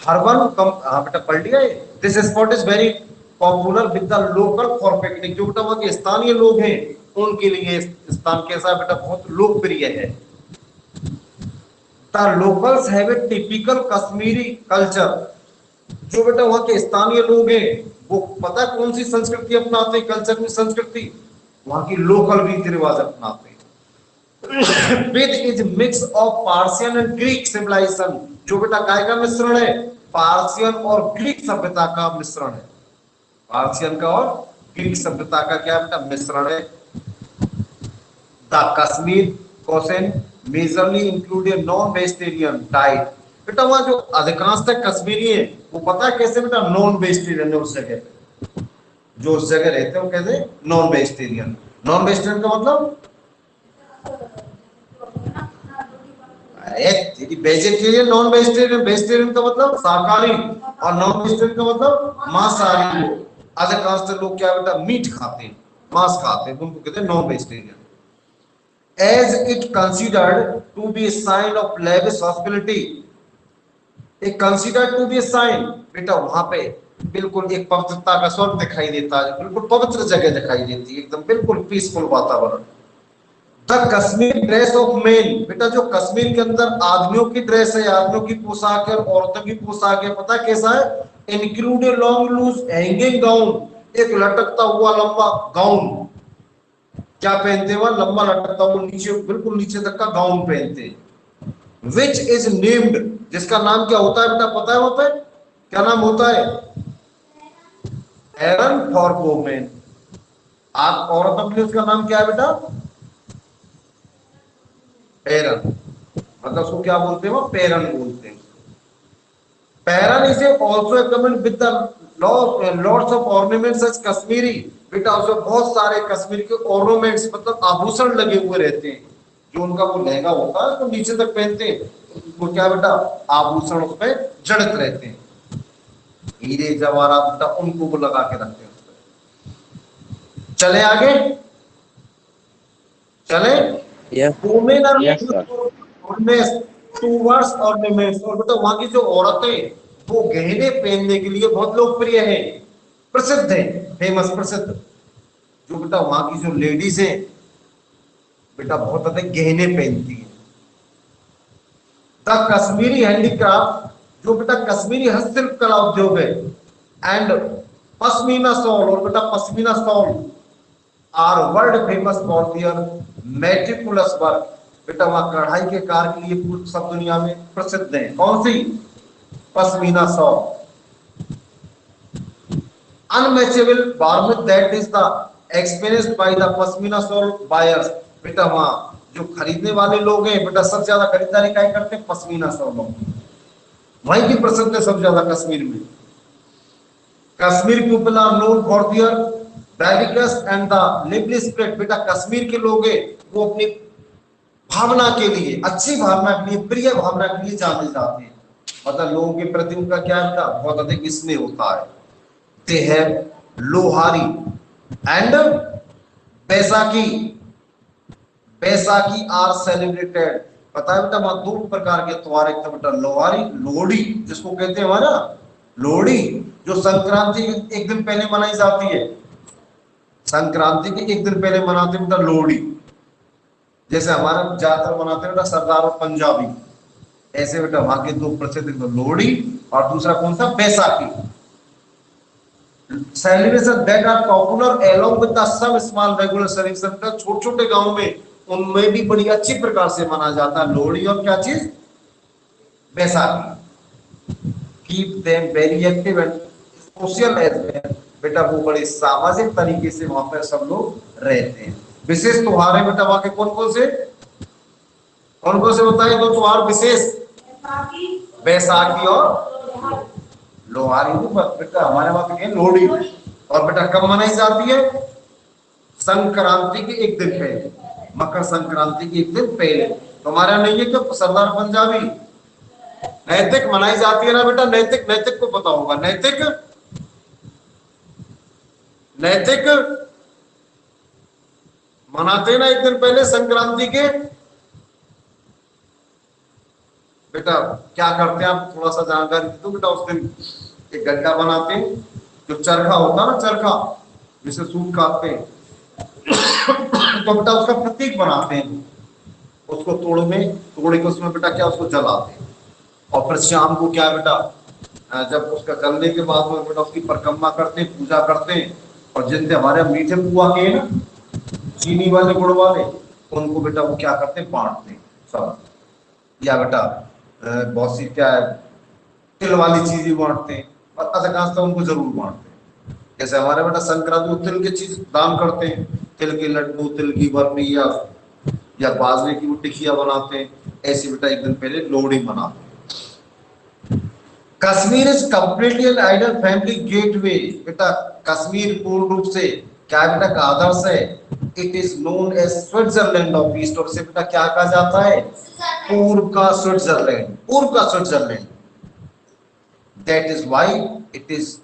हर्बन हाँ बेटा पढ़ लिया है। This spot is very popular with the local for picnic, जो बेटा वहां के स्थानीय लोग हैं उनके लिए स्थान कैसा है बेटा, बहुत लोकप्रिय है। The locals have a typical Kashmiri culture, जो बेटा वहां के स्थानीय लोग हैं वो पता है कौन सी संस्कृति अपनाते हैं, कल्चर में संस्कृति वहां की लोकल रीति रिवाज अपनाते हैं। With is mix of Persian and Greek civilisation, जो बेटा काय का मिश्रण है, पार्सियन और ग्रीक सभ्यता का मिश्रण है। पार्सियन का और ग्रीक सभ्यता का क्या बेटा मिश्रण है। The Kashmir question majorly include a non vegetarian diet, बेटा वहां जो अधिकांश तक कश्मीरी है वो पता है कैसे बेटा, नॉन वेजिटेरियन है। उस जगह पे जो उस जगह रहते हैं वो कहते हैं नॉन वेजिटेरियन। नॉन वेजिटेरियन का मतलब वेजिटेरियन, नॉन वेजिटेरियन, वेजिटेरियन का मतलब शाकाहारी और नॉन वेजिटेरियन का मतलब मांसाहारी लोग। अधिकांश लोग क्या बेटा मीट खाते हैं, मांस खाते हैं, उनको कहते हैं non vegetarian. As it considered to be a sign of lavish hospitality, एक considered to be a sign, बेटा वहां पे बिल्कुल एक पवित्रता का स्वर्ग दिखाई देता है, बिल्कुल पवित्र जगह दिखाई देती है, एकदम बिल्कुल पीसफुल वातावरण। The Kashmir dress of main, बेटा जो कश्मीर के अंदर आदमियों की ड्रेस है, आदमियों की पोशाक है और औरतों की पोशाक है, पता कैसा है, include a long loose hanging gown, एक लटकता हुआ लंबा गाउन। क्या पहनते हैं, लंबा लटकता हुआ नीचे बिल्कुल नीचे तक का गाउन पहनते हैं। विच इज नेम्ड, जिसका नाम क्या होता है बेटा पता है, वहां पे क्या नाम होता है, एरन फॉर वोमेन। आप औरतों के लिए उसका नाम क्या है बेटा, पेरन, मतलब उसको क्या बोलते हैं, वो पेरन बोलते हैं। Pheran is also comment with the lots of ornaments such Kashmiri, बेटा उसमें बहुत सारे कश्मीर के ऑर्नामेंट्स मतलब आभूषण लगे हुए रहते हैं। जो उनका वो लहंगा होता है तो नीचे तक पहनते हैं, वो क्या बेटा आभूषण उसमें जड़ित रहते हैं, हीरे जवाहरात बेटा उनको वो लगा के रखते हैं उसमें। चले आगे, चले। Yes, women are yes, sir. Towards ornaments, और बेटा वहां की जो औरतें वो गहने पहनने के लिए बहुत लोकप्रिय है, प्रसिद्ध है, फेमस प्रसिद्ध। जो बेटा वहां की जो लेडीज है बेटा बहुत अधिक गहने पहनती है। द कश्मीरी हैंडीक्राफ्ट, जो बेटा कश्मीरी हस्तशिल्प कला उद्योग है, एंड पश्मीना शॉल, और बेटा pashmina shawl are world famous for their meticulous work, बेटा वहां कढ़ाई के कार्य के लिए पूरी सब दुनिया में प्रसिद्ध है। कौन सी, pashmina shawl. Unmatchable garment that is the experienced by the pashmina shawl buyers, बेटा वहां जो खरीदने वाले लोग हैं बेटा सबसे ज्यादा खरीदारी क्या करते हैं, पश्मीना शॉलों की, वहीं की प्रसिद्ध है सबसे ज्यादा कश्मीर में। Kashmir people are known for their डाइविकस एंड द लिवली स्पिरिट, बेटा कश्मीर के लोग हैं वो अपनी भावना के लिए, अच्छी भावना के लिए, प्रिय भावना के लिए जाने जाते हैं, मतलब लोगों के प्रति उनका क्या था, बहुत अधिक स्नेह होता है। They have Lohri and Baisakhi, Baisakhi are celebrated, पता है बेटा वहां दो प्रकार के त्योहार, एक तो बेटा लोहारी, लोहड़ी जिसको कहते हैं हमारा लोहड़ी, जो संक्रांति एक दिन पहले मनाई जाती है, संक्रांति के एक दिन पहले मनाते हैं बेटा लोहड़ी। जैसे हमारा ज्यादातर मनाते हैं बेटा सरदार और पंजाबी, ऐसे बेटा वहां के दो प्रसिद्ध, लोहड़ी और दूसरा कौन सा, Baisakhi. Celebration that are popular along with the some small regular celebration, छोटे छोटे गांव में उनमें भी बड़ी अच्छी प्रकार से मनाया जाता है लोहड़ी और क्या चीज, Baisakhi. Keep them very active and social as well, बेटा वो बड़े सामाजिक तरीके से वहां पर सब लोग रहते हैं। विशेष त्योहार है बेटा वहां के कौन कौन से बताइए, दो त्योहार विशेष, बैसाखी और लोहारी। बेटा हमारे वहां पे लोहड़ी, और बेटा कब मनाई जाती है, संक्रांति के एक दिन पहले, मकर संक्रांति के एक दिन पहले। तुम्हारा नहीं है क्या सरदार पंजाबी, नैतिक मनाई जाती है ना बेटा, नैतिक, नैतिक को पता होगा, नैतिक, नैतिक मनाते हैं ना एक दिन पहले संक्रांति के। बेटा क्या करते हैं आप, थोड़ा सा जानकारी दे दो बेटा। उस दिन एक गड्ढा बनाते हैं, जो चरखा होता है ना, चरखा जिसे सूत काटते हैं, तो बेटा उसका प्रतीक बनाते हैं। उसको तोड़ के उसमें बेटा क्या, उसको जलाते हैं। और फिर शाम को क्या बेटा, जब उसका जलने के बाद में बेटा उसकी परिक्रमा करते हैं, पूजा करते हैं। और जिनसे हमारे यहाँ मीठे पुआ के ना, चीनी वाले गुड़ वाले, उनको बेटा वो क्या करते हैं, बांटते हैं सब। या बेटा बहुत सी क्या है, तिल वाली चीजें बांटते हैं। और अधिकांश तो उनको जरूर बांटते हैं। जैसे हमारे बेटा संक्रांति में तिल की चीज दान करते हैं, तिल के लड्डू, तिल की बर्फी, या बाजरे की वो टिकिया बनाते हैं। ऐसे बेटा एक दिन पहले लोहड़ी मनाते हैं। Kashmir is completely an ideal family getaway. बेटा कश्मीर पूर्ण रूप से क्या है बेटा, का आदर्श है। It is known as Switzerland of east. और से बेटा क्या कहा जाता है, पूर्व का स्विट्जरलैंड, पूर्व का Switzerland. That is why it is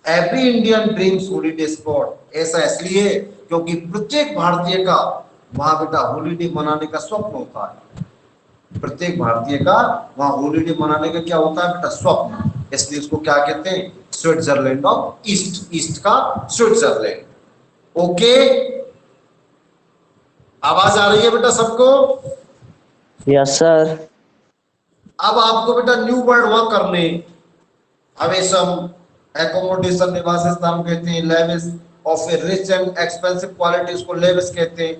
every Indian dreams holiday spot. ऐसा इसलिए क्योंकि प्रत्येक भारतीय का वहां बेटा हॉलीडे मनाने का स्वप्न होता है। प्रत्येक भारतीय का वहां हॉलीडे मनाने का क्या होता है बेटा, स्वप्न। इसलिए इसको क्या कहते हैं, स्विट्जरलैंड ऑफ ईस्ट, ईस्ट का स्विट्जरलैंड। ओके, आवाज आ रही है बेटा सबको? Yes sir. अब आपको बेटा न्यू वर्ड वहां करने, हवेशम, एकोमोडेशन निवास स्थान कहते हैं, levis of a rich and expensive quality, उसको लेविस कहते हैं।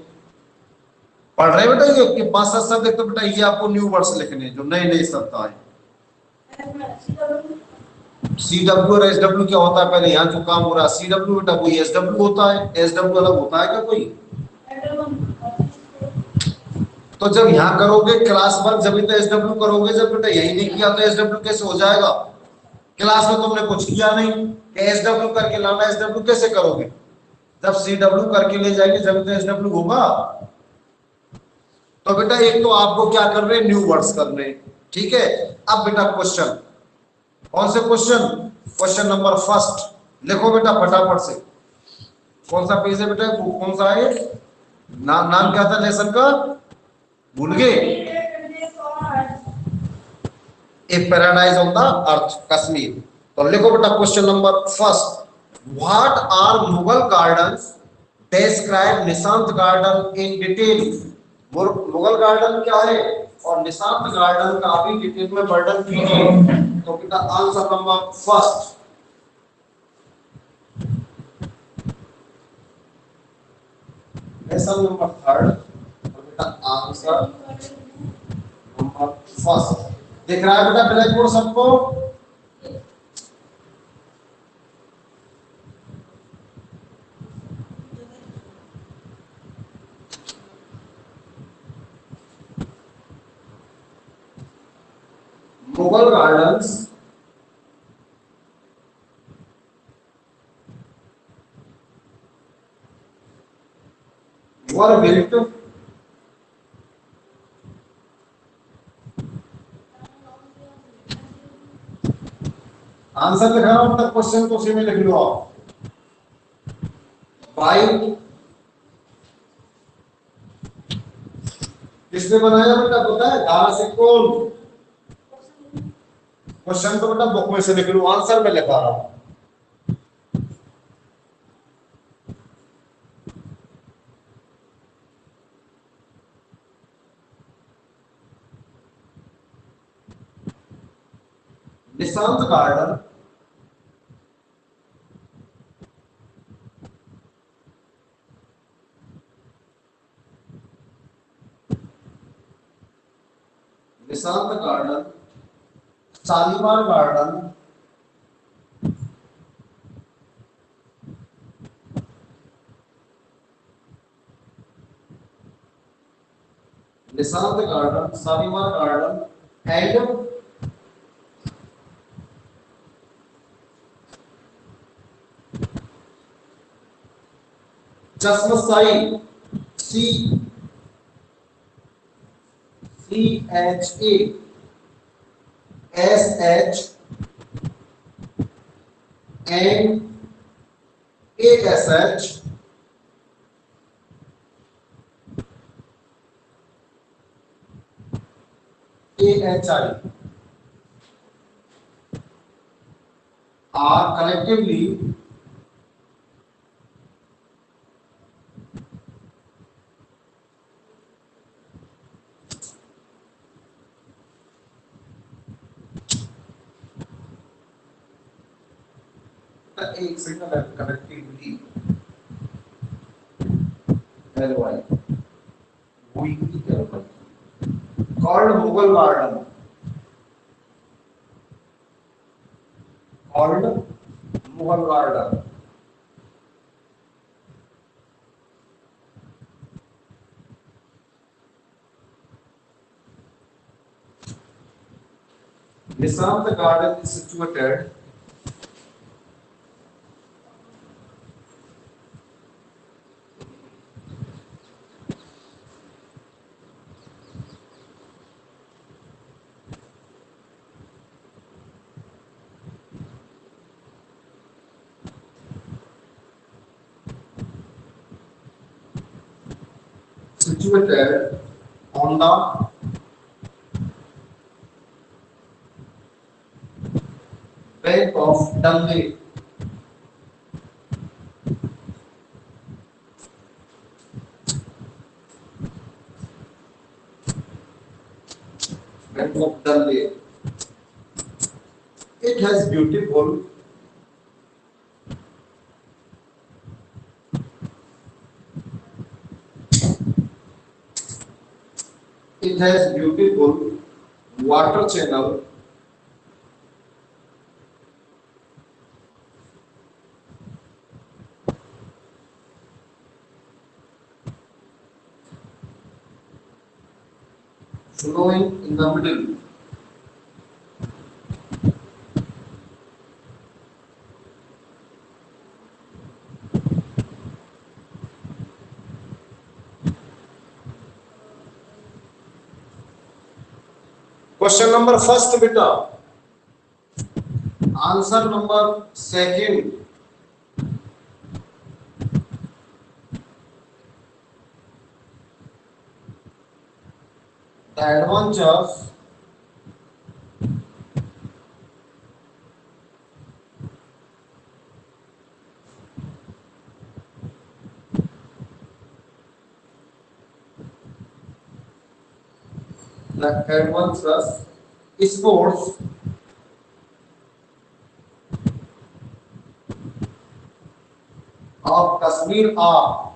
पढ़ रहे बेटा ये 5-7 शब्द, तो बेटा ये आपको न्यू वर्ड्स लिखने जो नए नए शब्द आए। सीडब्ल्यू और एसडब्ल्यू क्या होता है, पहले यहाँ जो काम हो रहा है सीडब्ल्यू बेटा, कोई एसडब्ल्यू होता है, एसडब्ल्यू अलग होता है क्या कोई? तो जब यहाँ करोगे क्लास वर्क, जब तो एसडब्ल्यू करोगे। जब बेटा यही नहीं किया तो एसडब्ल्यू कैसे हो जाएगा? क्लास में तुमने कुछ किया नहीं कि एसडब्ल्यू करके लाना, एसडब्ल्यू कैसे करोगे? जब सीडब्ल्यू करके ले जाएंगे जब तो एसडब्ल्यू होगा। तो बेटा एक तो आपको क्या कर रहे हैं, न्यू वर्ड्स कर रहे हैं, ठीक है। अब बेटा क्वेश्चन, कौन से क्वेश्चन? क्वेश्चन नंबर फर्स्ट लिखो बेटा फटाफट से। कौन सा पेज है बेटा, कौन सा है? नाम क्या था लेसन का, भूल गए? A paradise on the earth, Kashmir. तो लिखो बेटा question number first, what are Mughal gardens, describe Nishant garden in detail. Mughal garden क्या है और निशांत गार्डन का अभी डिटेल में वर्णन कीजिए। तो बेटा answer number first, lesson number third, और बेटा आंसर नंबर फर्स्ट। दिख रहा है बेटा ब्लैक बोर्ड सबको? Mughal gardens were built, answer लिखा रहा हूं तब क्वेश्चन तो उसी में लिख लो आप। बाई, किसने बनाया बेटा पता है, दारा से कौन? क्वेश्चन तो बेटा बुक में से लिख लो, आंसर में लिखा रहा हूं। Nishant garden Nishant garden, Shalimar garden, Nishant garden, Shalimar garden and Chashmashahi, C H A S H N A S H AHI are collectively एक सिग्नल है connectivity LY weekly called Mughal garden called Mughal garden Nishant garden is situated on the bank of Dal Lake. Bank of Dal Lake. It has beautiful water channel flowing in the middle. Question number first beta. Answer number second. The adventures sports of Kashmir are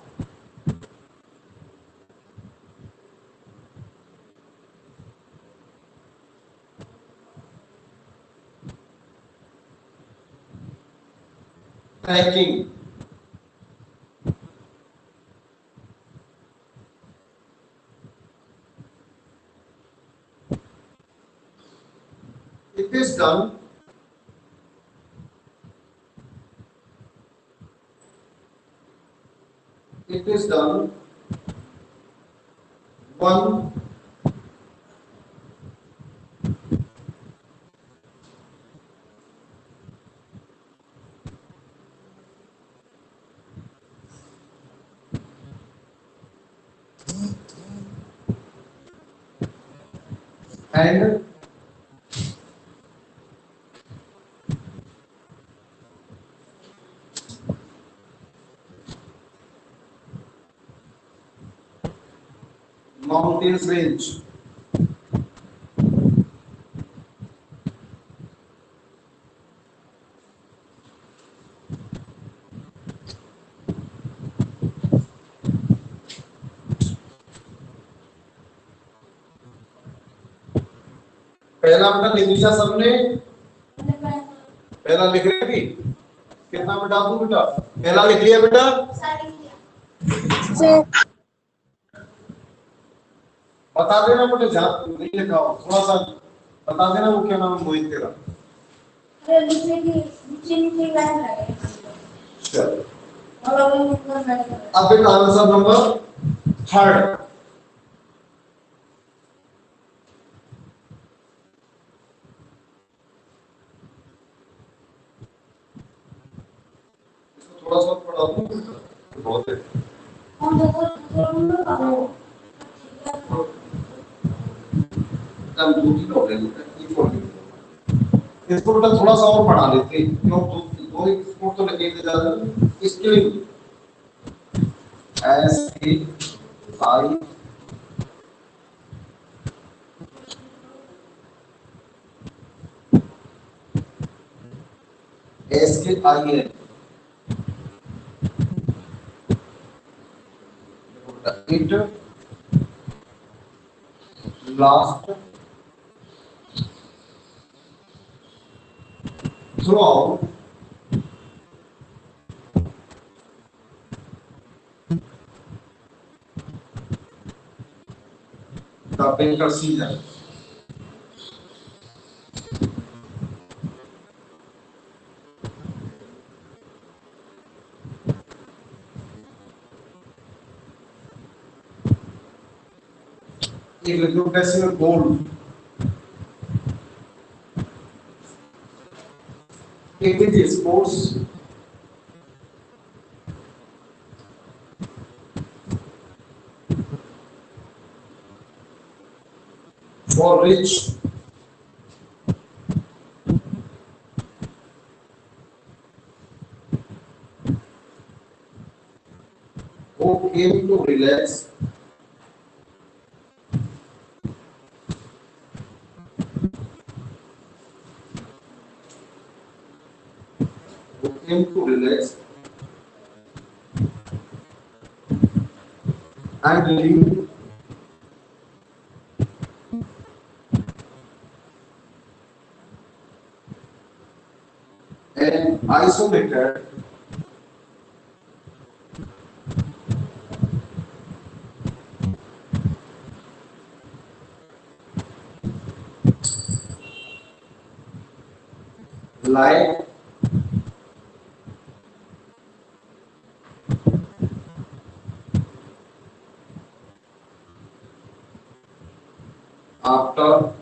trekking, it is done one and mountains range. पहला बेटा लिख लिया सबने पहला लिख रहे थे कितना बेटा दूं बेटा पहला लिख लिया बेटा बता देना बेटा जहां नहीं लिखा हो थोड़ा सा बता देना वो क्या नाम है मोहित तेरा अब बेटा आंसर नंबर थर्ड थोड़ा सा पढ़ा दूं बहुत है तब दो तीन हो गए ये छोड़ दो इसको बेटा थोड़ा सा और बढ़ा लेते हैं क्यों दो दो स्पोर्ट तो लगे थे ज्यादा इसके लिए एस ए आई एस के आई है it last throughout the winter season. Educational goal. It is sports for rich who came to relax who came to relax and live an isolated life after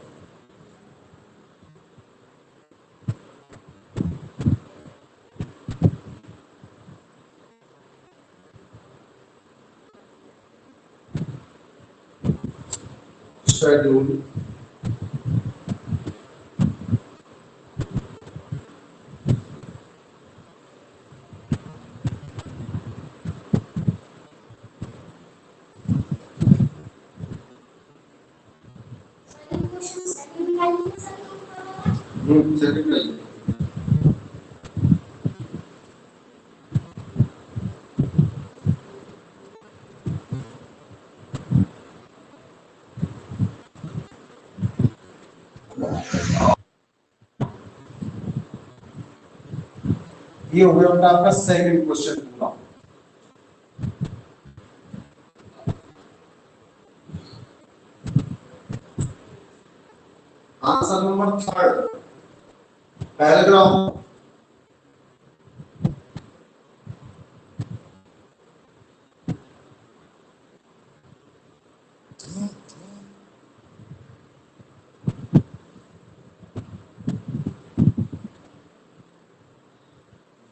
schedule second ये हो गया बेटा आपका second question पूरा answer number third paragraph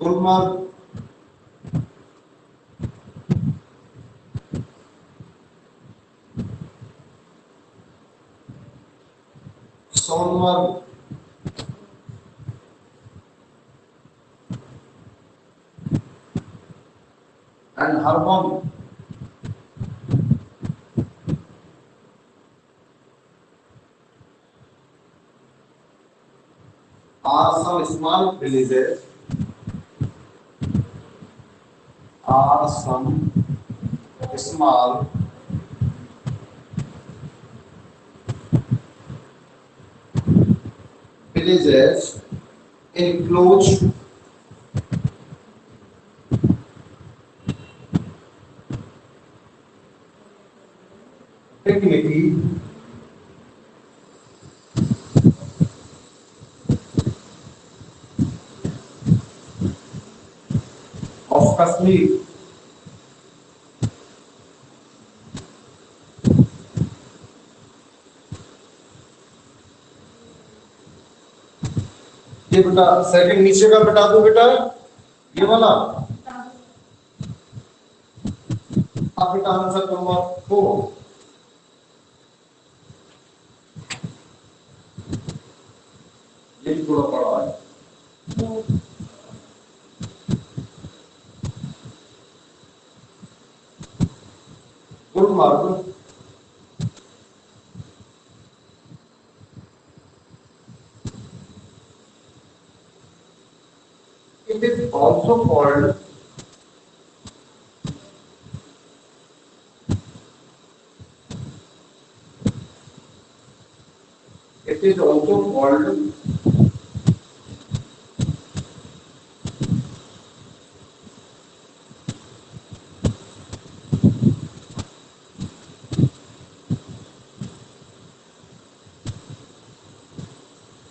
Gulmarg Sonmarg and Harmon are some small villages are some small villages in close proximity of Kashmir. ये बेटा second नीचे का बता दो बेटा ये वाला अब बेटा आंसर नंबर 4 ये भी थोड़ा बड़ा है। Gulmarg it is also called it is also called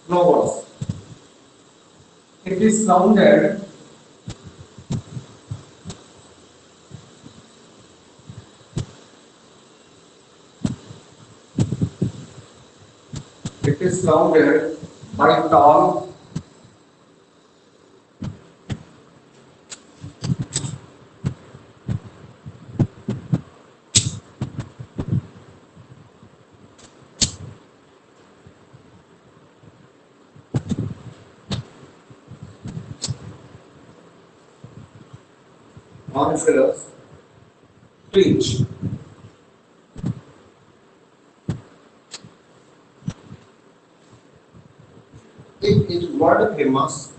snowballs. It is sounded it is sounded by tall coniferous trees. It is world famous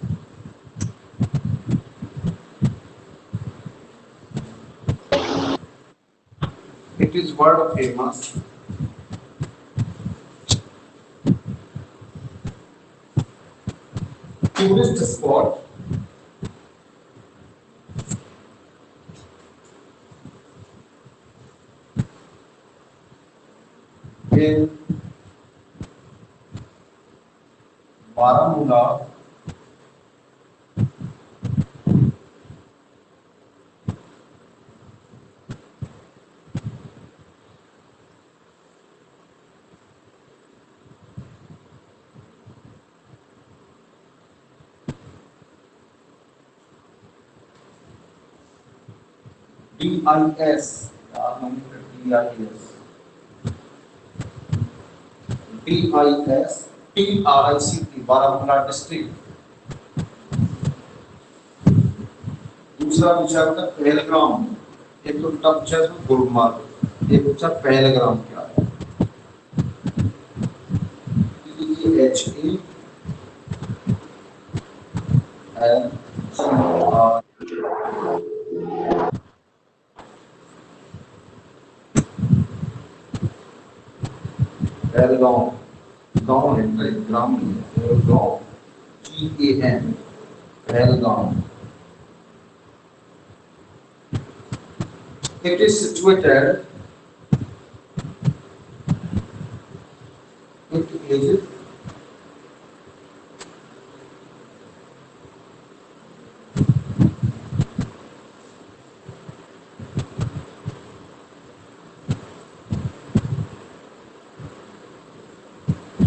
it is world famous tourist spot in Baramulla DIS DIS TRICT Baramulla district दूसरा पूछा था पहलगाम एक तो tough पूछा था गुलमर्ग एक पूछा पहलगाम क्या है PHALGAM पहलगाम गांव है ग्राम नहीं है गांव GAM Pahalgam it is situated it is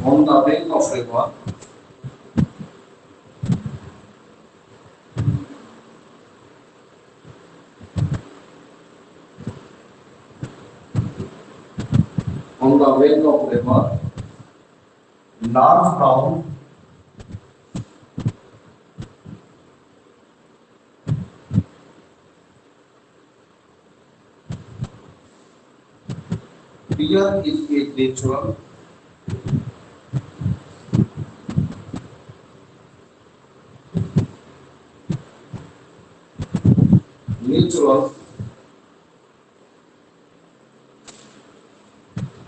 on the bank of river on the bank of river large town deer is a natural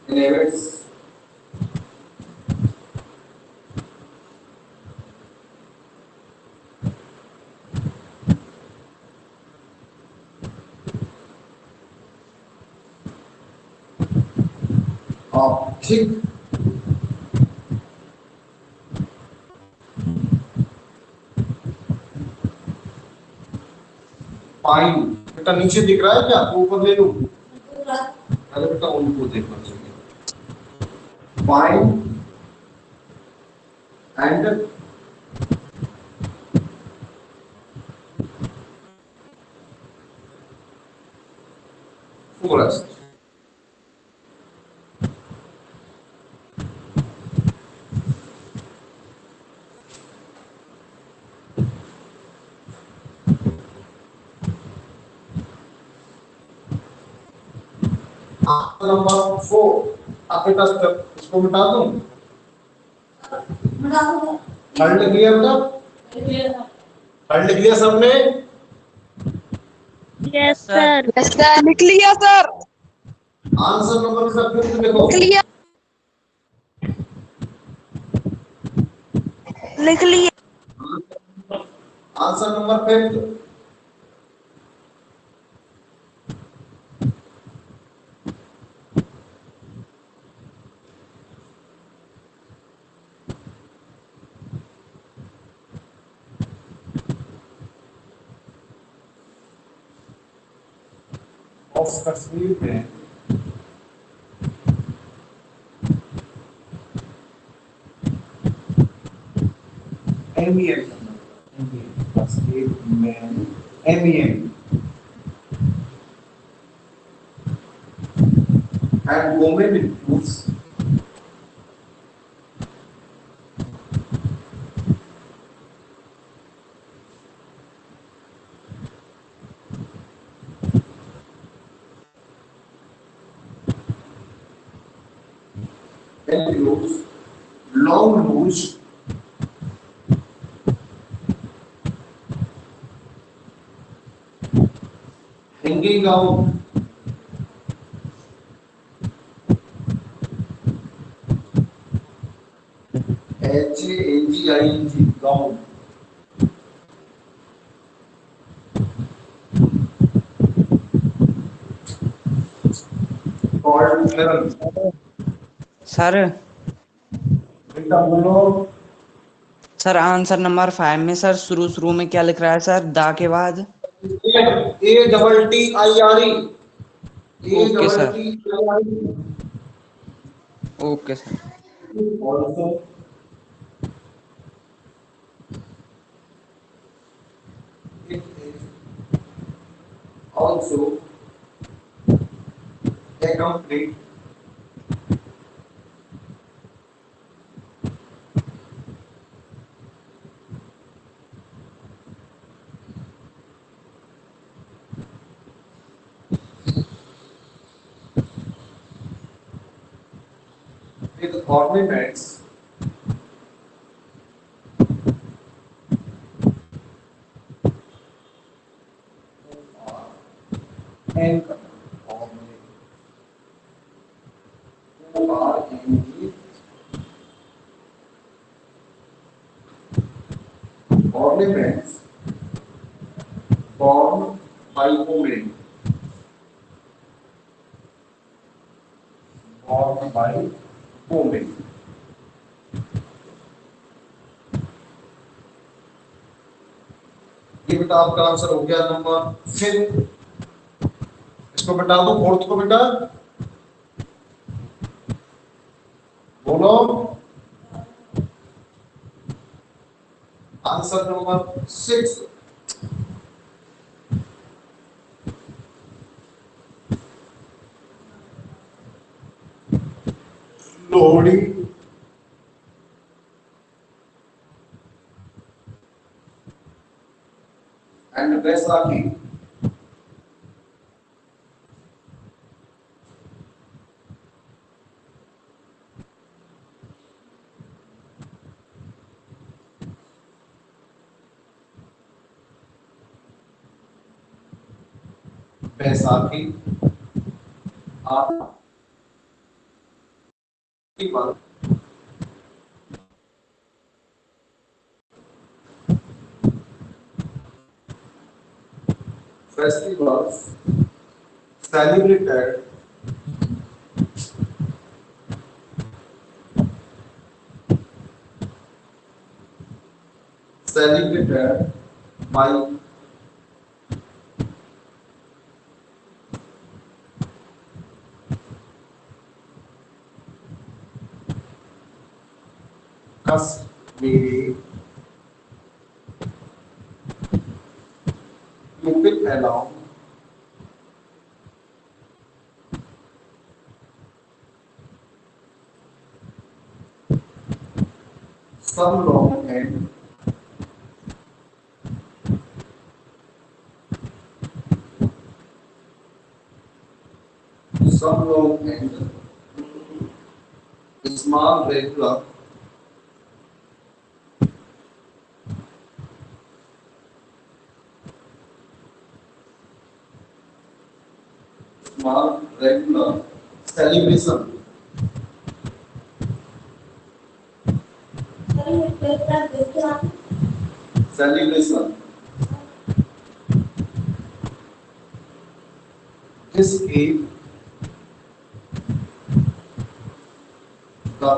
inhabits of thick pine बेटा नीचे दिख रहा है क्या तो ऊपर ले लूं अरे बेटा उनको देखना चाहिए पाइन एंड फॉरेस्ट नंबर 4 आपके पास इसको मिटा दूं। थर्ड लिख लिया बेटा, थर्ड लिख लिया सबने। Yes sir. यस सर, लिख लिया सर। आंसर नंबर का फिफ्थ लिखो। लिख लिया, लिख लिया। Answer number fifth, of Kashmir में MEM कश्मीर में MEM and women includes long nose, hanging out, HANGING gown, called mirror। Sir बेटा बोलो। सर आंसर नंबर 5 में सर शुरू शुरू में क्या लिख रहा है सर, दा के बाद? ATTIRE, okay sir, ATTIRE। Okay sir. Also, it is also accompanied with ornaments and ornaments formed by women, formed by women। ये बेटा आपका आंसर हो गया नंबर 5। इसको बता दो फोर्थ को बेटा बोलो। Answer number 6, Lohri and Baisakhi. Baisakhi festivals celebrated by Kashmiri people along some long and some long and small regular celebration celebration this is the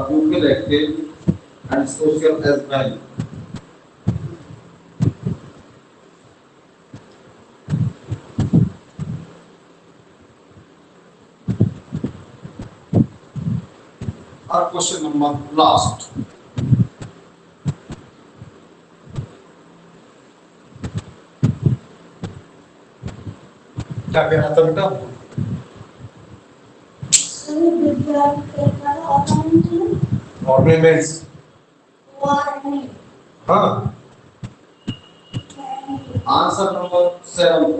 pupil active and social as well. Our question number last. क्या कहना था बेटा? Ornaments. हाँ. Answer number 7.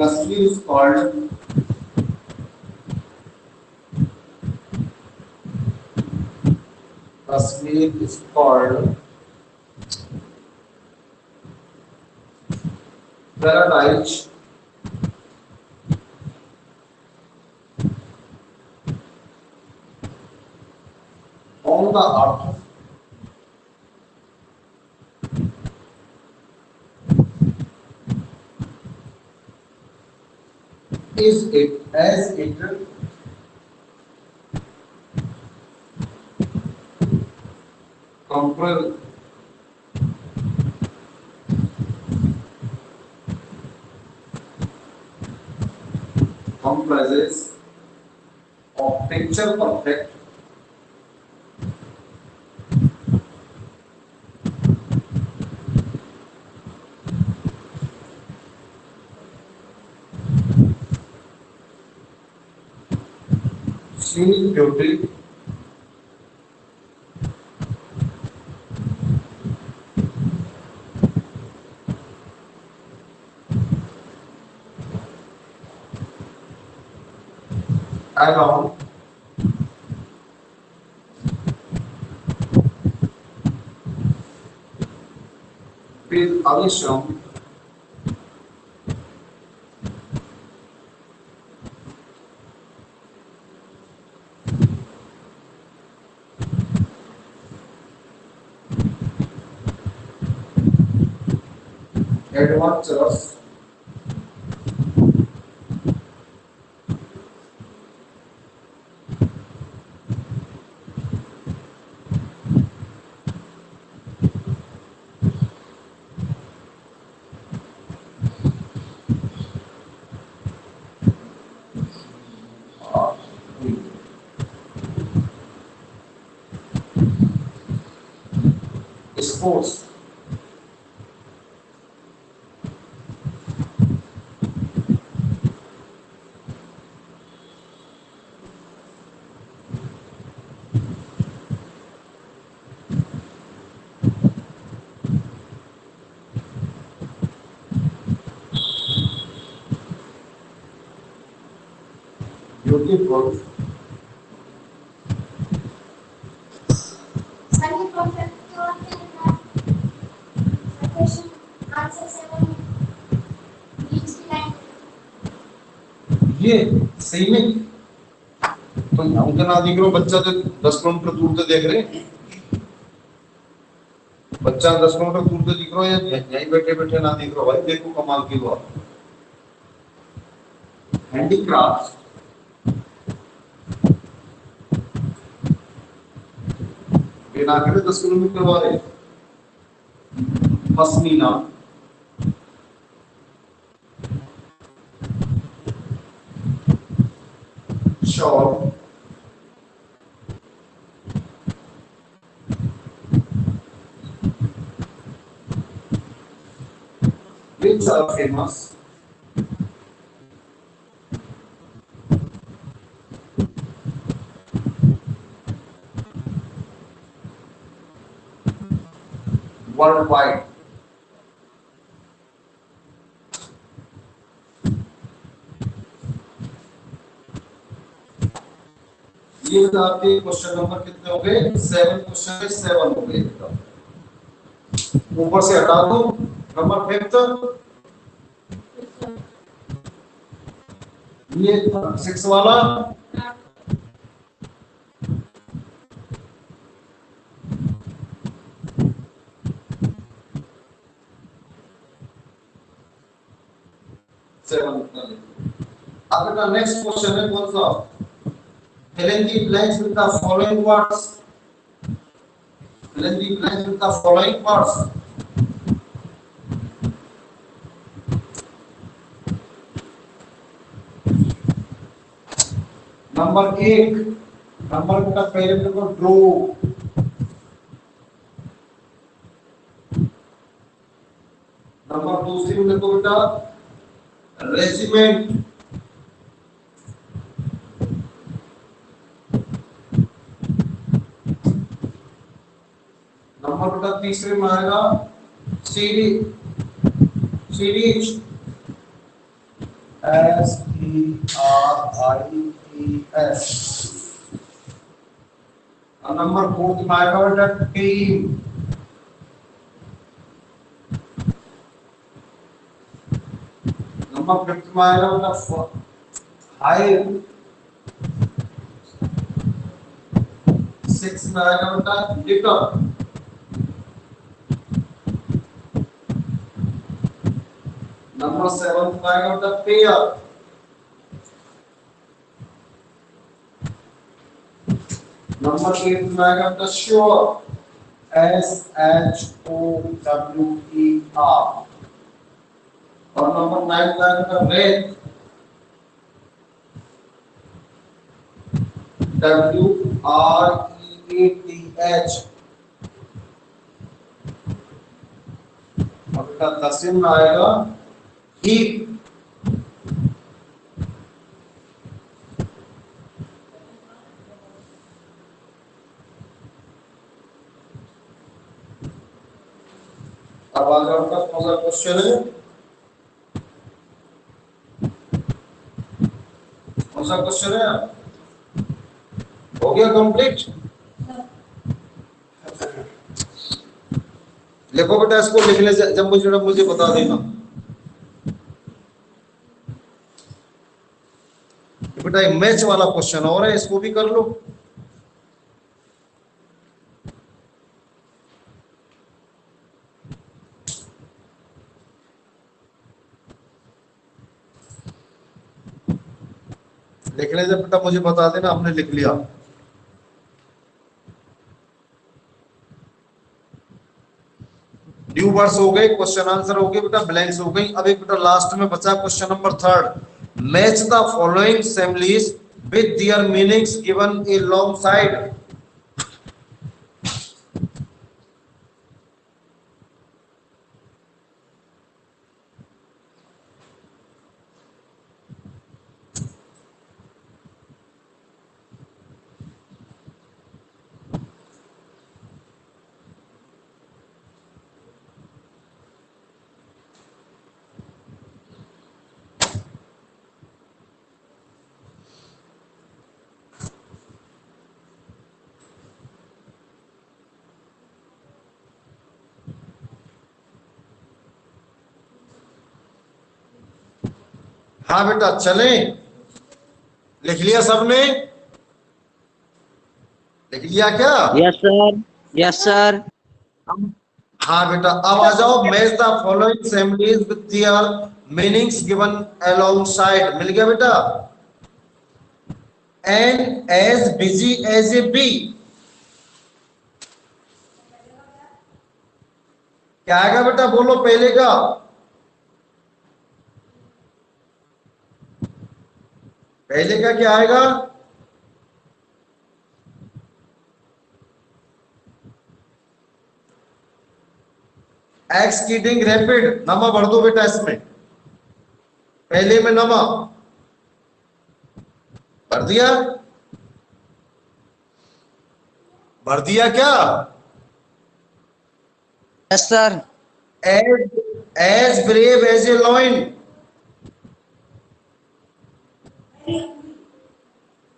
Kashmir is called paradise on the earth. Is it as it comprises of picture perfect scenic beauty around with addition adventures sports beautiful ये सही में तो उनका ना दिख रहा बच्चा जो 10 किलोमीटर दूर से देख रहे बच्चा 10 किलोमीटर दूर से दिख रहा है यहीं बैठे बैठे ना दिख रहा भाई देखो कमाल की बात हैंडीक्राफ्ट बिना करे 10 किलोमीटर वाले pashmina shawl which are famous world wide. ये आपके क्वेश्चन नंबर कितने हो गए? 7 क्वेश्चन में 7 हो गए। ऊपर से हटा दो। नंबर 5 ये 6 वाला, अब का नेक्स्ट क्वेश्चन है कौन सा? fill in the blanks with the following words, fill in the blanks with the following words। Number 1, number का पहले पेपर ड्रो, नंबर दूसरी में देखो बेटा रेजिमेंट, नंबर बेटा तीसरे में आएगा सीरी, सीरीज, SERIES। और नंबर 4 में आएगा बेटा टीम, नंबर 5 में आएगा बेटा हाइव, 6 में आएगा बेटा लिटर, नंबर 7 में आएगा बेटा पेयर, नंबर 8 में आएगा बेटा श्योर, SHOWER। और नंबर 9 में आएगा रेट, WREATH। और बेटा 10 में आएगा हीप, अब आ जाओ का कौन सा क्वेश्चन है? कौन सा क्वेश्चन है? हो गया कंप्लीट? लिखो बेटा इसको, लिखने से जब मुझे बता देना बेटा। ये मैच वाला क्वेश्चन और है, इसको भी कर लो। लिखने से बेटा मुझे बता देना हमने लिख लिया। न्यू वर्ड्स हो गए, क्वेश्चन आंसर हो गए बेटा, ब्लैंक्स हो गई। अब एक बेटा लास्ट में बचा question number 3, match the following similes with their meanings given a long side. हाँ बेटा चलें, लिख लिया सबने? लिख लिया क्या? Yes sir, yes sir. हाँ बेटा अब आ जाओ, match the following similes with their meanings given along side. मिल गया बेटा? And as busy as a bee, क्या आएगा बेटा? बोलो पहले का। पहले का क्या आएगा? एक्ससीडिंग रैपिड। नमा भर दो बेटा इसमें, पहले में नमा भर दिया? भर दिया क्या? Yes sir. as brave as a lion,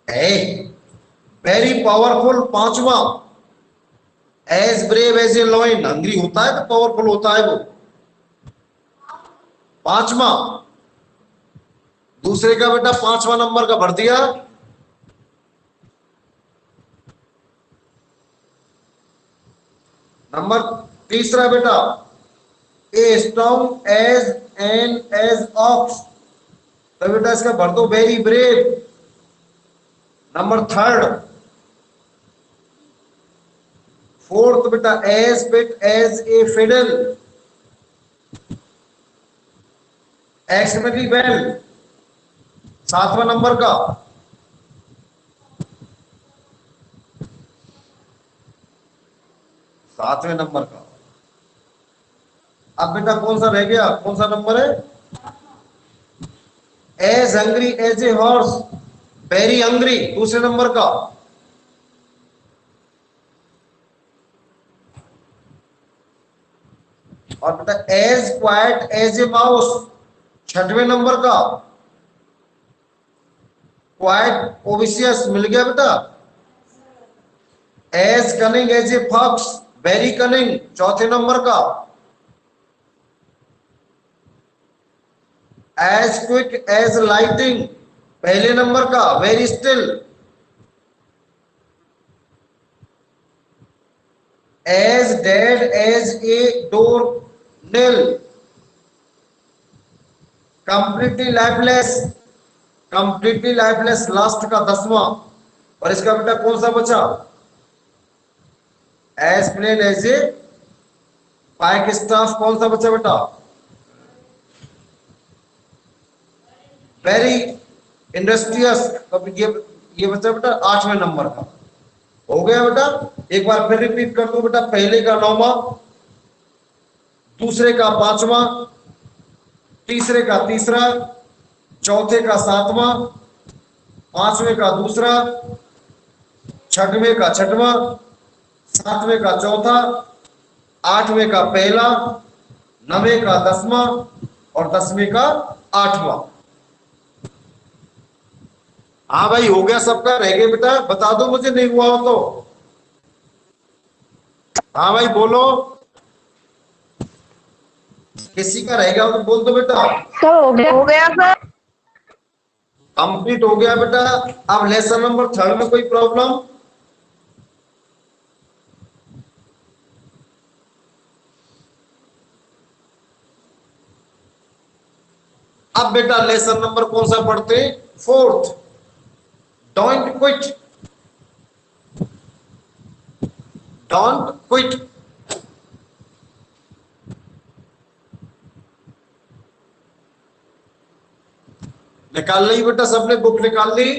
है वेरी पावरफुल। पांचवा, as brave as a lion, hungry होता है तो पावरफुल होता है वो। पांचवा, दूसरे का बेटा पांचवा नंबर का भर दिया। नंबर तीसरा बेटा, a strong as an as ox, तो बेटा इसका भर दो very brave. Number third, fourth बेटा, as fit as a fiddle, extremely well, सातवां नंबर का। सातवें नंबर का। अब बेटा कौन सा रह गया, कौन सा नंबर है? As hungry as a horse, very hungry, दूसरे नंबर का। और बेटा as quiet as a mouse, छठवें नंबर का। क्वाइट ओबिशियस मिल गया बेटा। As cunning as a fox, very cunning, चौथे नंबर का। एज क्विक एज लाइटिंग, पहले नंबर का, very still. As dead as a door nail, completely lifeless, completely lifeless, last का दसवां। और इसका बेटा कौन सा बचा? As plain as a pike staff, कौन सा बचा बेटा? वेरी इंडस्ट्रियस, ये बचा बेटा आठवें नंबर का। हो गया बेटा। एक बार फिर रिपीट कर दो बेटा, पहले का नौवां, दूसरे का पांचवा, तीसरे का तीसरा, चौथे का सातवां, पांचवें का दूसरा, छठवें का छठवां, सातवें का चौथा, आठवें का पहला, नवें का दसवां और दसवें का आठवां। हाँ भाई हो गया सबका, रह गए बेटा बता दो मुझे, नहीं हुआ हो तो। हाँ भाई बोलो, किसी का रह गया हो तो बोल दो बेटा। सर हो गया सर। कंप्लीट हो गया बेटा। अब लेसन नंबर थर्ड में कोई प्रॉब्लम? अब बेटा लेसन नंबर कौन सा पढ़ते? Fourth, don't quit, don't quit. निकाल ली बेटा सबने, बुक निकाल ली?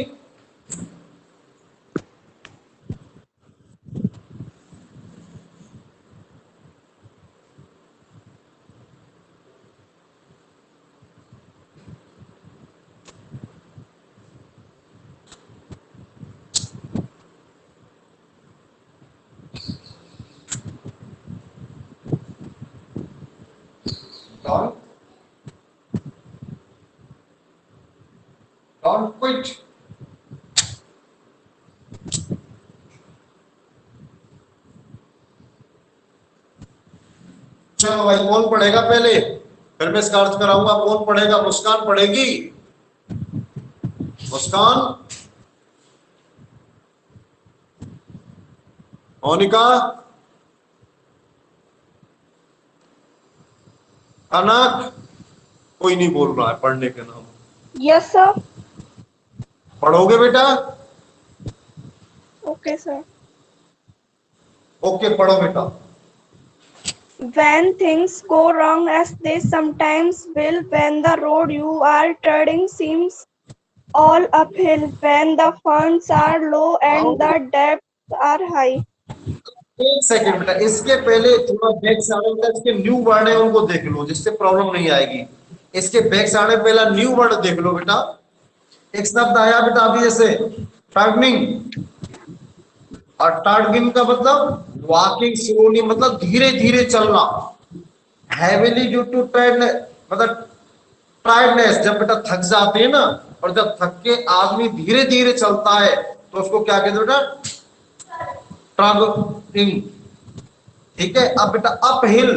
Don't quit. चलो भाई कौन पढ़ेगा पहले, फिर मैं इसका अर्थ कराऊंगा। कौन पढ़ेगा? मुस्कान पढ़ेगी? मुस्कान, मोनिका, कनक, कोई नहीं बोल रहा है पढ़ने के नाम। Yes sir. पढ़ोगे बेटा? Okay sir. ओके पढ़ो बेटा। When things go wrong as they sometimes will, when the road you are treading seems all uphill, when the funds are low and the debts are high. एक second बेटा, इसके पहले थोड़ा back से आने, इसके न्यू वर्ड है उनको देख लो जिससे प्रॉब्लम नहीं आएगी। इसके बैक से आने पहला न्यू वर्ड देख लो बेटा। एक शब्द आया बेटा अभी जैसे टर्निंग, और टार्डगिन का मतलब वॉकिंग स्लोली, मतलब धीरे धीरे चलना। हैवीली ड्यू टू टायर्डनेस, मतलब टायर्डनेस, जब बेटा थक जाते हैं ना, और जब थक के आदमी धीरे धीरे चलता है तो उसको क्या कहते हैं बेटा, ट्रैवलिंग। ठीक है। अब बेटा अप हिल,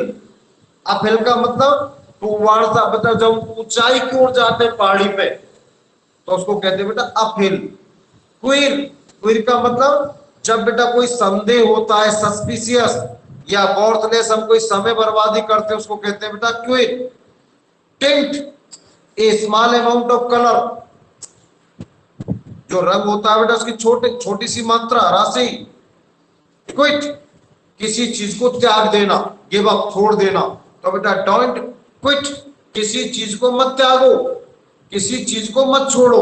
अप हिल का मतलब टूवर्ड्स, मतलब जब ऊंचाई की ओर जाते हैं पहाड़ी पे तो उसको कहते हैं बेटा अप हिल। क्वीर, क्वीर का मतलब जब बेटा कोई संदेह होता है, सस्पिशियस या वर्थलेस, हम कोई समय बर्बादी करते हैं उसको कहते हैं बेटा queer. Tint, A small amount of colour, जो रंग होता है बेटा उसकी छोटी सी मात्रा, राशि। क्विट, किसी चीज को त्याग देना, गिव अप, छोड़ देना। तो बेटा डोंट क्विट, किसी चीज को मत त्यागो, किसी चीज को मत छोड़ो।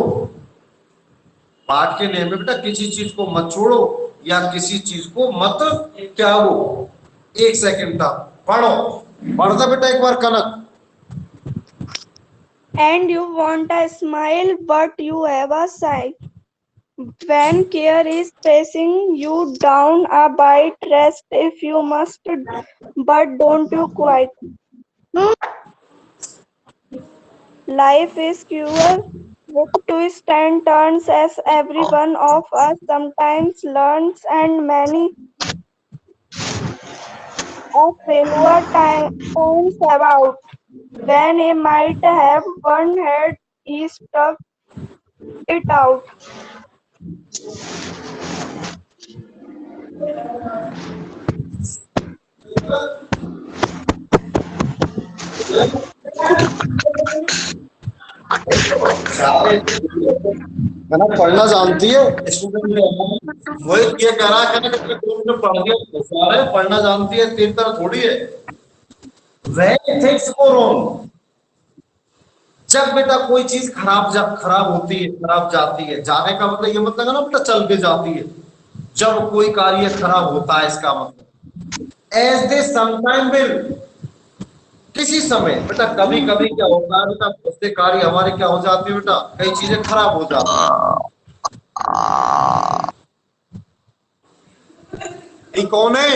पाठ के नियम में बेटा किसी चीज को मत छोड़ो या किसी चीज को मत त्यागो। एक सेकंड था, पढ़ो, पढ़ता बेटा एक बार कनक। And you want a smile, but you have a sigh. When care is pressing you down, a bite, rest if you must, but don't you quite. Life is cruel with twists and turns, as every one of us sometimes learns, and many a failure times about. When he might have one head, he stuck it out. कनक पढ़ना जानती है, student वही ये कह रहा है कनक अपने group में पढ़ दिया, सारे पढ़ना जानती है, तेरी तरह थोड़ी है। When things go wrong, जब बेटा कोई चीज खराब होती है, खराब जाती है, जाने का मतलब ये मतलब है ना बेटा चल के जाती है। जब कोई कार्य खराब होता है इसका मतलब एज दे समटाइम विल, किसी समय बेटा कभी कभी क्या होता है बेटा, उससे कार्य हमारे क्या हो जाती है बेटा, कई चीजें खराब हो जाती है। ये कौन है,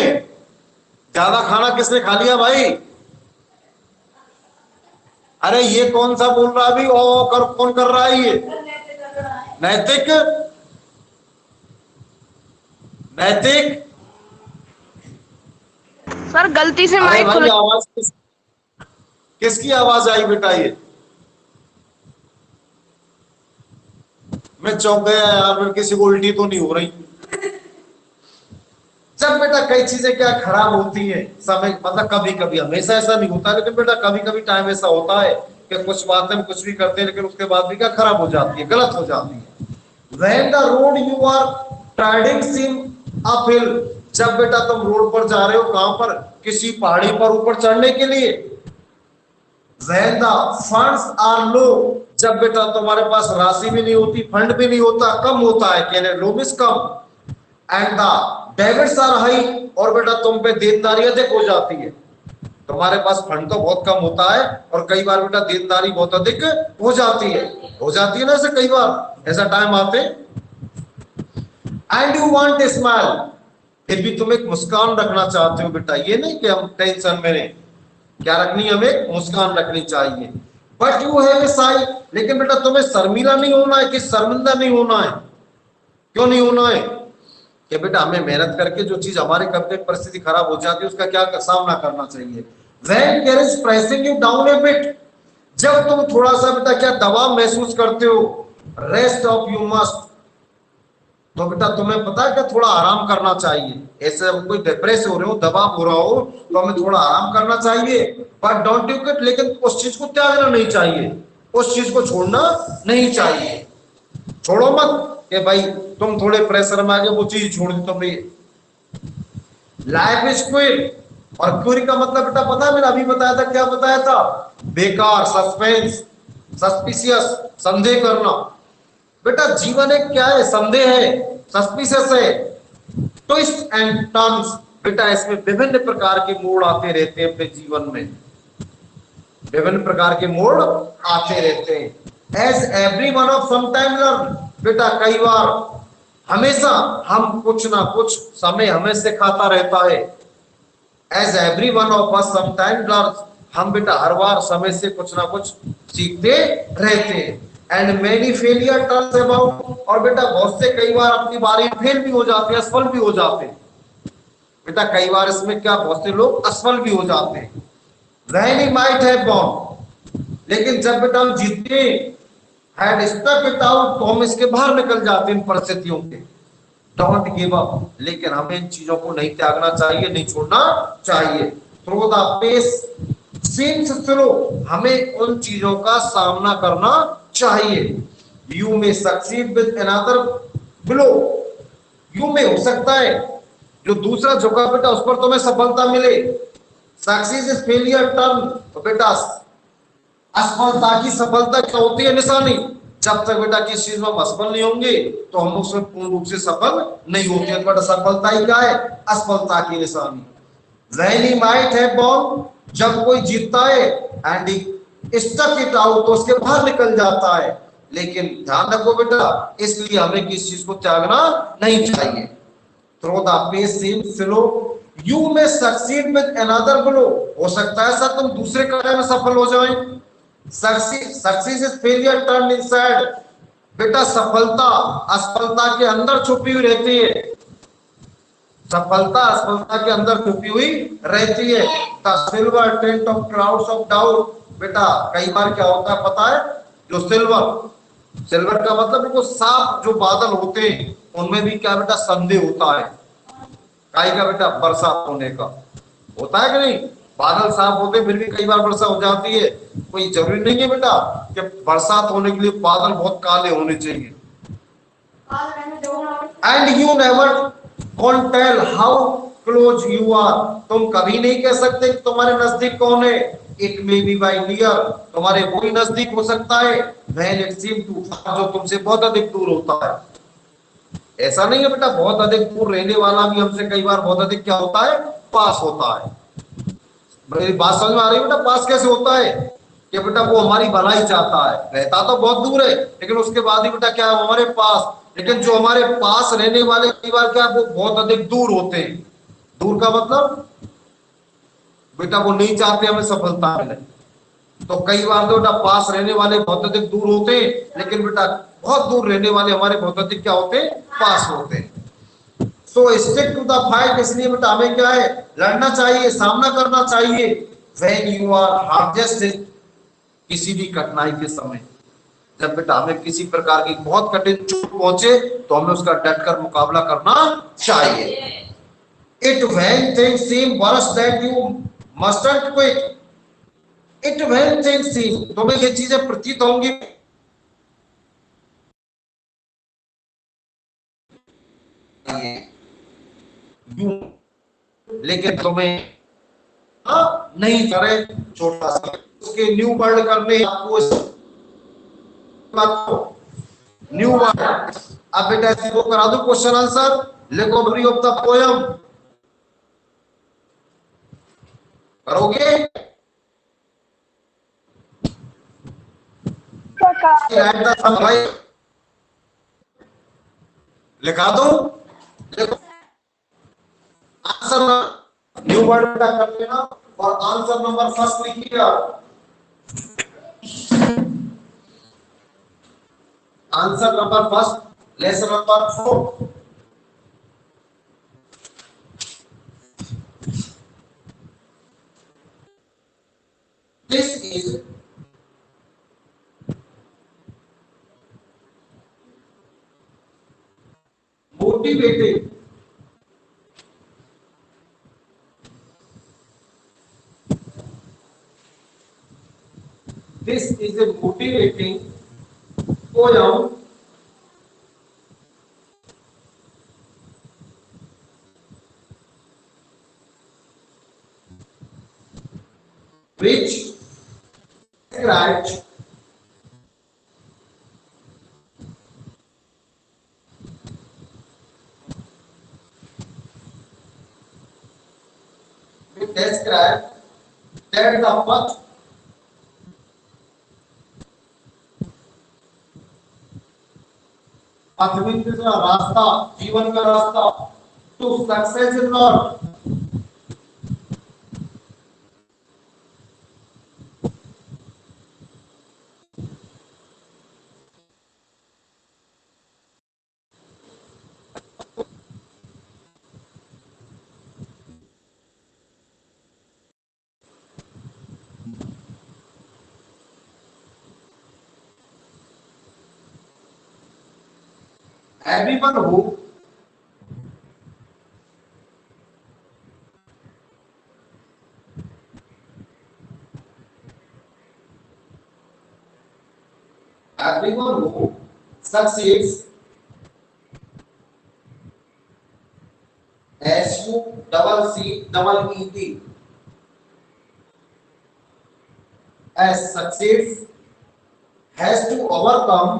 ज्यादा खाना किसने खा लिया भाई? अरे ये कौन सा बोल रहा अभी, ओ कर कौन कर रहा है ये? नैतिक, नैतिक। सर गलती से अरे माइक भाई खुल आवाज किसकी आवाज आई बेटा? ये मैं चौंक गया यार, फिर किसी को उल्टी तो नहीं हो रही? जब बेटा कई चीजें क्या खराब होती है, समय मतलब कभी कभी, हमेशा ऐसा नहीं होता, लेकिन बेटा कभी कभी टाइम ऐसा होता है कि कुछ बातें हम कुछ भी करते हैं लेकिन उसके बाद भी क्या खराब हो जाती है, गलत हो जाती है। When the road you are treading seem uphill, जब बेटा तुम रोड पर जा रहे हो, कहां पर? किसी पहाड़ी पर ऊपर चढ़ने के लिए। When the funds are low, जब बेटा तुम्हारे पास राशि भी नहीं होती, फंड भी नहीं होता, कम होता है, कहने लो मिस कम। And the debits are high, और बेटा तुम पे देनदारी अधिक हो जाती है। तुम्हारे पास फंड तो बहुत कम होता है और कई बार बेटा देनदारी बहुत अधिक हो जाती है, ना ऐसे कई बार ऐसा टाइम आते। And you want a smile, फिर भी तुम एक मुस्कान रखना चाहते हो बेटा, ये नहीं कि हम टेंशन में नहीं, क्या रखनी, हमें एक मुस्कान रखनी चाहिए। But you have a Sai, लेकिन बेटा तुम्हें शर्मिला नहीं होना है, कि शर्मिंदा नहीं होना है। क्यों नहीं होना है? कि बेटा हमें मेहनत करके जो चीज हमारे करते परिस्थिति खराब हो जाती है उसका क्या सामना करना चाहिए। When care is pressing you down a bit, जब तुम थोड़ा सा बेटा क्या दबाव महसूस करते हो, रेस्ट ऑफ यू मस्ट, तो बेटा तुम्हें पता है कि थोड़ा आराम करना चाहिए। ऐसे हम कोई डिप्रेस हो रहे हो, दबाव हो रहा हो, तो हमें थोड़ा आराम करना चाहिए। बट डोंट यू क्विट, लेकिन उस चीज को त्यागना नहीं चाहिए, उस चीज को छोड़ना नहीं चाहिए। छोड़ो मत कि भाई तुम थोड़े प्रेशर में आ गए, वो चीज छोड़ दी तुमने। लाइफ इज क्विक, और क्यूरी का मतलब बेटा पता है, मैंने अभी बताया था, क्या बताया था? बेकार, सस्पेंस, सस्पिशियस, संदेह करना। बेटा जीवन एक क्या है? संदेह है, सस्पिशियस है, ट्विस्ट एंड टर्न्स। बेटा इसमें विभिन्न प्रकार के मोड़ आते रहते हैं अपने जीवन में, विभिन्न प्रकार के मोड़ आते रहते हैं। As every one of sometime learn, बेटा कई बार हमेशा हम कुछ ना कुछ समय हमें सिखाता रहता है। As every one of us sometimes learn, हम बेटा हर बार समय से कुछ ना कुछ सीखते रहते हैं। And many failure turns about, और बेटा बहुत से कई बार अपनी बारी फेल भी हो जाते हैं, असफल भी हो जाते हैं। बेटा कई बार इसमें क्या, बहुत से लोग असफल भी हो जाते हैं। when he might have won, लेकिन जब बेटा हम जीतते had stuck it out, तो हम इसके बाहर निकल जाते हैं इन परिस्थितियों के। डोंट गिव अप, लेकिन हमें इन चीजों को नहीं त्यागना चाहिए, नहीं छोड़ना चाहिए। Through the pace seems slow, हमें उन चीजों का सामना करना चाहिए। You may succeed with another blow, you may हो सकता है जो दूसरा झुका बेटा उस पर तुम्हें सफलता मिले। सक्सेस इज फेलियर टर्न, तो बेटा असफलता की सफलता क्या होती है, निशानी। जब तक बेटा किसी चीज में हम असफल नहीं होंगे तो हम उसमें पूर्ण रूप से सफल नहीं होते हैं। बेटा सफलता ही क्या है, असफलता की निशानी। when he might have won, जब कोई जीतता है एंड स्टक इट आउट, तो उसके बाहर निकल जाता है। लेकिन ध्यान रखो बेटा, इसलिए हमें किसी चीज को त्यागना नहीं चाहिए। Through the pace seems slow, you may succeed with another blow, हो सकता है सर तुम दूसरे कार्य में सफल हो जाएं। Success is failure turn inside, बेटा सफलता असफलता के अंदर छुपी हुई रहती है। सफलता असफलता के अंदर छुपी हुई रहती है। The silver tent of crowds of doubt, बेटा कई बार क्या होता है पता है, जो सिल्वर, सिल्वर का मतलब वो साफ जो बादल होते हैं उनमें भी क्या बेटा संदेह होता है। काई का बेटा, बरसात होने का होता है कि नहीं। बादल साफ होते फिर भी कई बार वर्षा हो जाती है। कोई जरूरी नहीं है बेटा कि बरसात होने के लिए बादल बहुत काले होने चाहिए। And you never can't tell how close you are, तुम कभी नहीं कह सकते कि तुम्हारे नजदीक कौन है। It may be by near, तुम्हारे वही नजदीक हो सकता है। When it seem too far, जो तुमसे बहुत अधिक दूर होता है। ऐसा नहीं है बेटा, बहुत अधिक दूर रहने वाला भी हमसे कई बार बहुत अधिक क्या होता है, पास होता है। मेरी बात समझ में आ रही है बेटा, पास कैसे होता है कि बेटा वो हमारी भलाई चाहता है, रहता तो बहुत दूर है लेकिन उसके बाद ही बेटा क्या है हमारे पास। लेकिन जो हमारे पास रहने वाले कई बार क्या वो बहुत अधिक दूर होते हैं। दूर का मतलब बेटा वो नहीं चाहते हमें सफलता मिले। तो कई बार तो बेटा पास रहने वाले बहुत अधिक दूर होते हैं, लेकिन बेटा बहुत दूर रहने वाले हमारे बहुत अधिक क्या होते हैं, पास होते हैं। So stick to the fight, इसलिए बेटा हमें क्या है, लड़ना चाहिए, सामना करना चाहिए। व्हेन यू आर हार्डेस्ट, किसी भी कठिनाई के समय, जब बेटा हमें किसी प्रकार की बहुत कठिन चोट पहुंचे तो हमें उसका डटकर मुकाबला करना चाहिए। It when things seem worse that you mustn't quit, it when things seem, तुम्हें ये चीजें प्रतीत होंगी लेकिन तुम्हें नहीं करे, छोटा सा उसके न्यू वर्ड करने आपको न्यू वर्ड। अब बेटा इसको करा दो क्वेश्चन आंसर, लिखो बरी ऑफ द पोयम, करोगे। भाई लिखा दो, देखो आंसर न्यू वर्ड बेटा कर लेना और आंसर नंबर फर्स्ट लिखिएगा। Answer number first, lesson number 4। This is motivating this is a motivating poem which describes describe that the first अथवित रास्ता, जीवन का रास्ता, to success in lord. Everyone who everyone who succeeds, SUCCEED, as succeeds has to overcome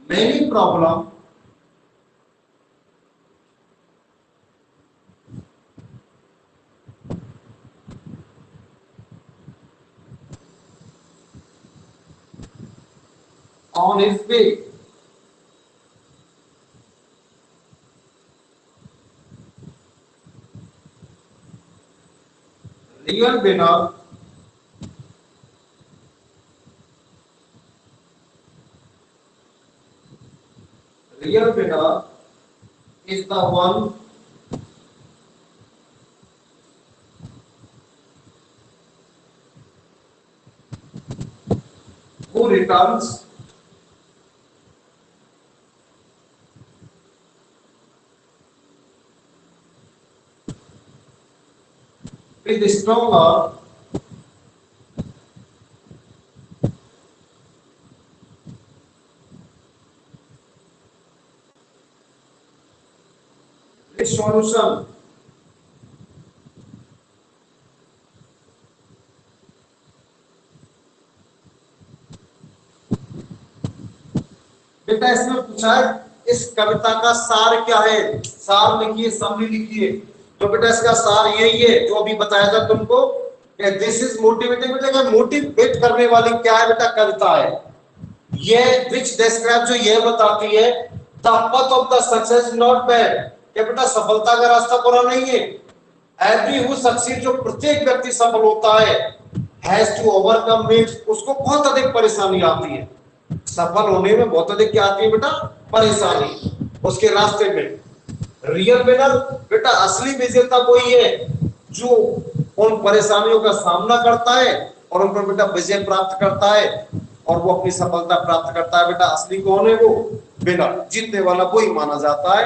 many problems on his way. Real winner real winner is the one who returns with stronger solution. बेटा इसमें पूछा है इस कविता का सार क्या है, सार लिखिए, समरी लिखिए। तो बेटा इसका सार यही है जो अभी बताया था तुमको, दिस इज मोटिवेटिंग। बेटा मोटिवेट करने वाली क्या है बेटा, कविता है ये, विच डिस्क्राइब, जो ये बताती है the path of the success not bad, क्या बेटा सफलता का रास्ता बुरा नहीं है। एवरी हु सक्सीड, जो प्रत्येक व्यक्ति सफल होता है, हैज टू ओवरकम मीन्स उसको बहुत अधिक परेशानी आती है। सफल होने में बहुत अधिक क्या आती है बेटा, परेशानी उसके रास्ते में। रियल विनर बेटा असली विजेता वही है जो उन परेशानियों का सामना करता है और उन पर बेटा विजय प्राप्त करता है और वो अपनी सफलता प्राप्त करता है। बेटा असली कौन है, वो विनर, जीतने वाला वही माना जाता है।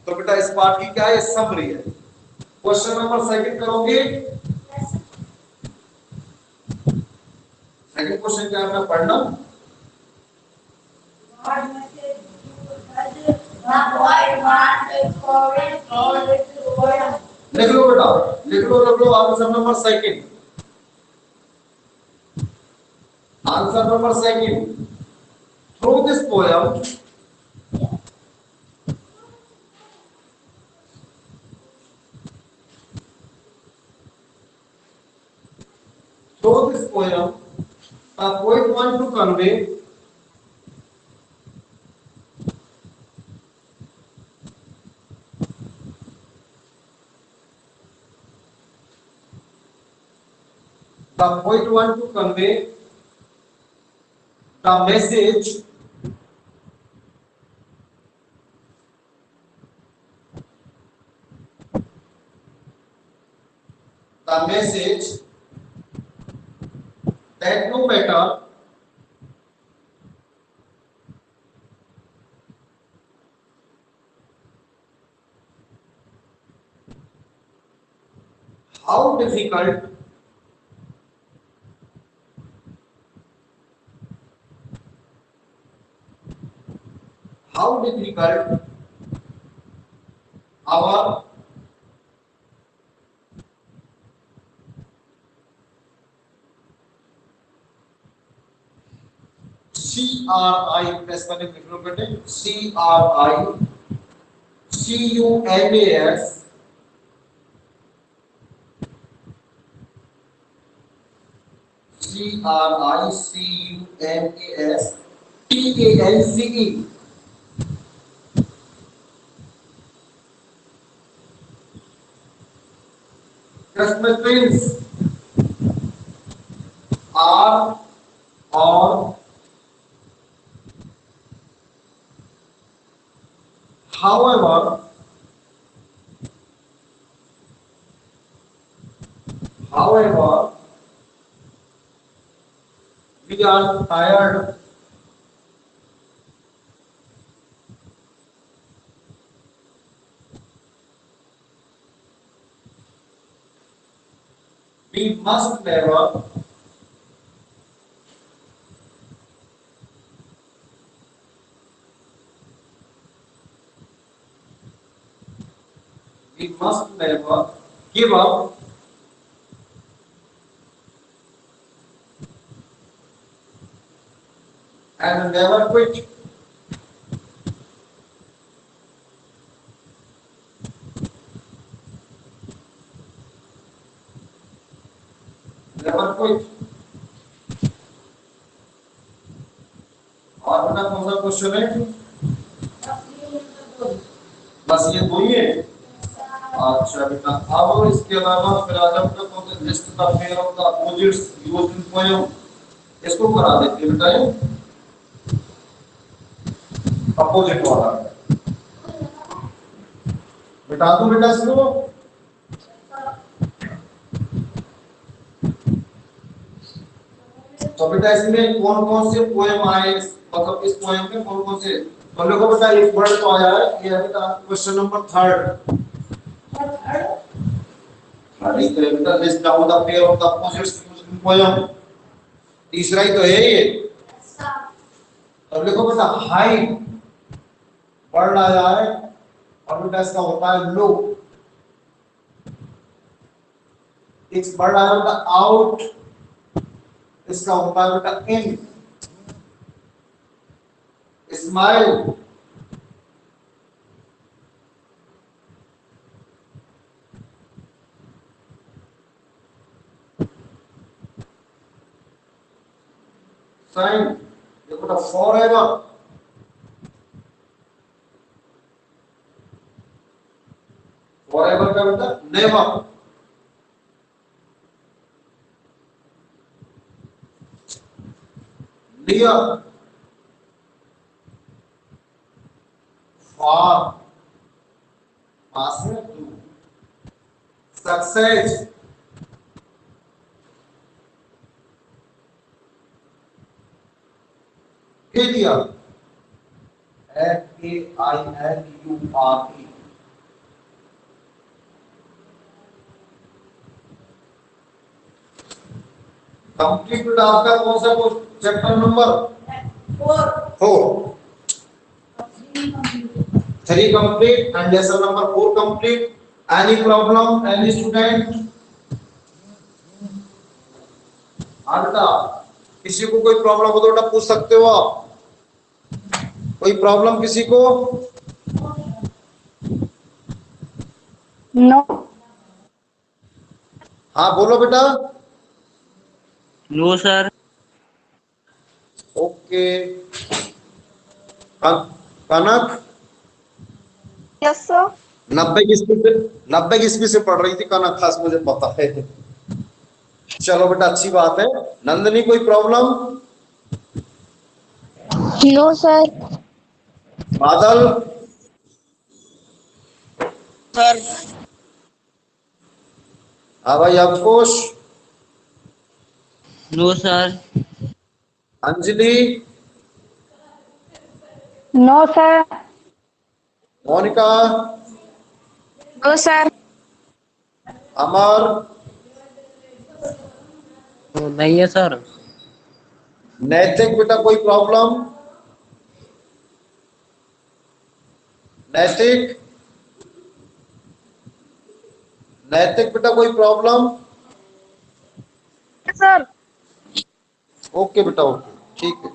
तो बेटा इस पार्ट की क्या है, समरी है। क्वेश्चन नंबर सेकंड करोगे। सेकंड क्वेश्चन क्या है, पढ़ना लिख लो बेटा, लिख लो answer number second. Answer number second, through this poem a poet want to convey the poet want to convey the message that no matter how difficult our CRI press करने लिख लो बेटे, CRI CUMAS CRICUMASTALCE. Christmas twins are or however we are tired, we must never give up and never quit. Never quit. और बेटा कौन सा question है? बस ये दो ही है। अच्छा बेटा, अब इसके अलावा फिर आ जाओ बेटा कौन सा list the pair of the opposites used in poem, इसको करा देते हैं बेटा। ये अपोजिट वाला बता दूं बेटा इसको। तो बेटा इसमें कौन कौन से पोएम आए, मतलब इस पोएम में कौन कौन से, तो देखो बेटा एक वर्ड तो आया है, ये है बेटा क्वेश्चन नंबर 3। अरे तो बेटा list down the pair of the opposites used in poem, तीसरा ही तो है ये। अब देखो बेटा हाई वर्ड आया है और बेटा इसका होता है लो। एक वर्ड आया बेटा आउट, इसका होता है बेटा इन। स्माइल साइन, देखो बेटा फॉरएवर, फॉरएवर का बेटा नेवर। नियर, फार, पास में दूर। Success, failure, FAILURE। कंप्लीट आपका कौन सा chapter number 4। 3 complete and lesson number 4 complete. Any problem, any student? आता किसी को कोई प्रॉब्लम हो तो बेटा पूछ सकते हो आप। कोई प्रॉब्लम किसी को? No. हाँ बोलो बेटा। No sir. Okay Kanak Yes, sir. 90 की स्पीड से पढ़ रही थी कनक, खास मुझे पता है। चलो बेटा अच्छी बात है। नंदनी कोई problem? No, sir. Badal? Sir. हाँ भाई Avkosh? No sir. Anjali? No, sir. Monika? No, sir. Amar? नहीं है सर। नैतिक बेटा कोई प्रॉब्लम? नैतिक? नैतिक बेटा कोई प्रॉब्लम? Sir. ओके बेटा ओके ठीक है।